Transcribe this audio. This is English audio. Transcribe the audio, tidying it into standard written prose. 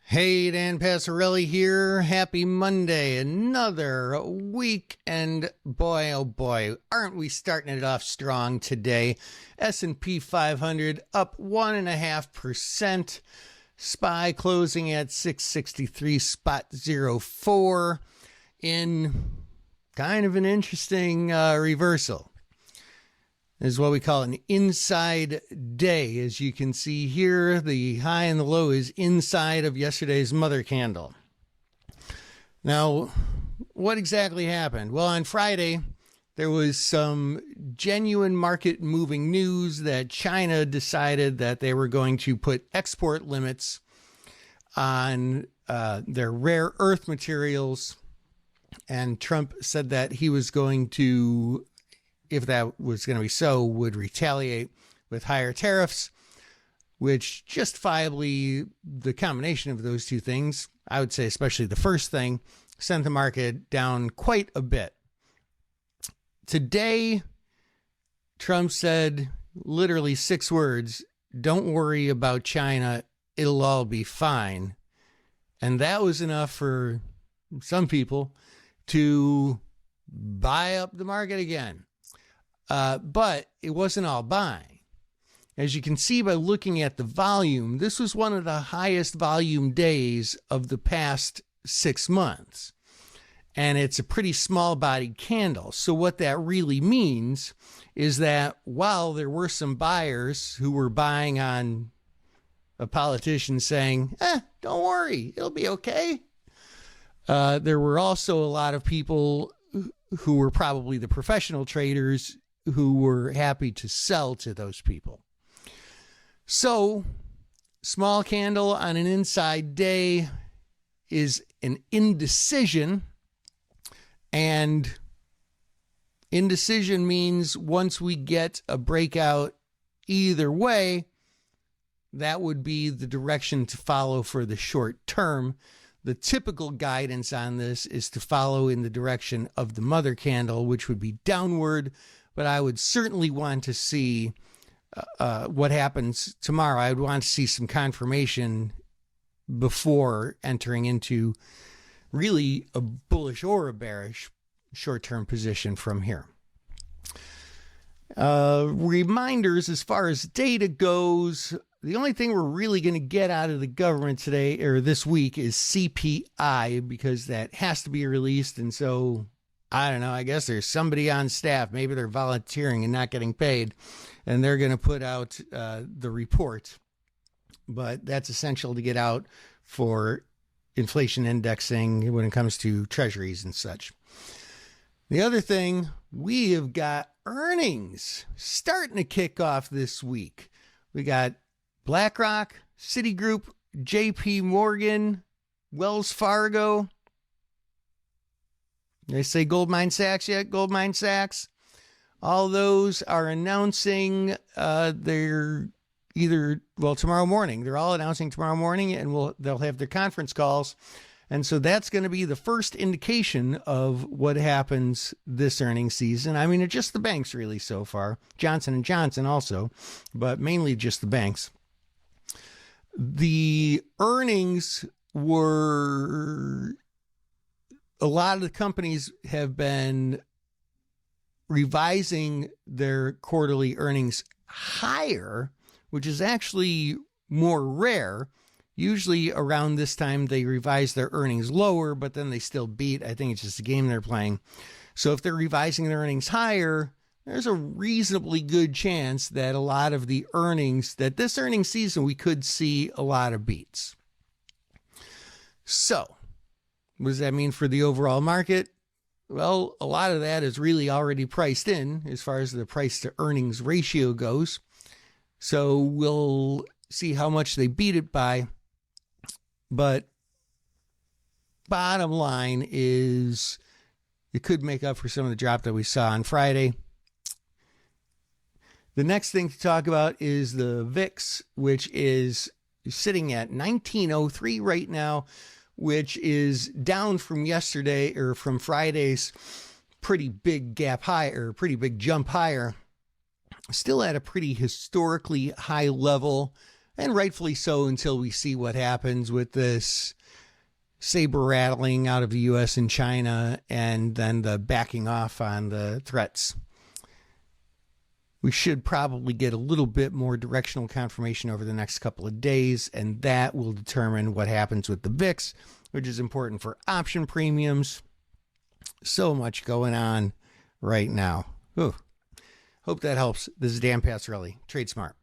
Hey, Dan Passarelli here. Happy Monday. Another week, and boy, oh boy, aren't we starting it off strong today. S&P 500 up 1.5%. SPY closing at 663.04 in kind of an interesting reversal. This is what we call an inside day. As you can see here, the high and the low is inside of yesterday's mother candle. Now, what exactly happened? Well, on Friday, there was some genuine market moving news that China decided that they were going to put export limits on their rare earth materials. And Trump said that he was going to, if that was going to be so, would retaliate with higher tariffs, which justifiably the combination of those two things, I would say especially the first thing, sent the market down quite a bit. Today, Trump said literally 6 words, "Don't worry about China, it'll all be fine." And that was enough for some people to buy up the market again. But it wasn't all buying. As you can see by looking at the volume, this was one of the highest volume days of the past 6 months. And it's a pretty small bodied candle. So what that really means is that while there were some buyers who were buying on a politician saying, don't worry, it'll be okay. There were also a lot of people who were probably the professional traders who were happy to sell to those people. So, small candle on an inside day is an indecision. And indecision means once we get a breakout either way, that would be the direction to follow for the short term. The typical guidance on this is to follow in the direction of the mother candle, which would be downward. But I would certainly want to see what happens tomorrow. I would want to see some confirmation before entering into really a bullish or a bearish short-term position from here. Reminders as far as data goes, the only thing we're really going to get out of the government today or this week is CPI, because that has to be released. And so I don't know, I guess there's somebody on staff, maybe they're volunteering and not getting paid, and they're going to put out the report. But that's essential to get out for inflation indexing when it comes to treasuries and such. The other thing, we have got earnings starting to kick off this week. We got BlackRock, Citigroup, JP Morgan, Wells Fargo. Did I say Goldman Sachs yet? Goldman Sachs. All those are announcing they're either, tomorrow morning. They're all announcing tomorrow morning, and they'll have their conference calls. And so that's going to be the first indication of what happens this earnings season. I mean, it's just the banks really so far. Johnson & Johnson also, but mainly just the banks. The earnings were, a lot of the companies have been revising their quarterly earnings higher, which is actually more rare. Usually around this time, they revise their earnings lower, but then they still beat. I think it's just a game they're playing. So if they're revising their earnings higher, there's a reasonably good chance that a lot of the earnings, that this earnings season, we could see a lot of beats. So what does that mean for the overall market? Well, a lot of that is really already priced in as far as the price to earnings ratio goes. So we'll see how much they beat it by. But bottom line is it could make up for some of the drop that we saw on Friday. The next thing to talk about is the VIX, which is sitting at 1903 right now, which is down from yesterday or from Friday's pretty big gap high or pretty big jump higher. Still at a pretty historically high level. and rightfully so until we see what happens with this saber rattling out of the U.S. and China, and then the backing off on the threats. We should probably get a little bit more directional confirmation over the next couple of days, and that will determine what happens with the VIX, which is important for option premiums. So much going on right now. Ooh. Hope that helps. This is Dan Passarelli. Trade smart.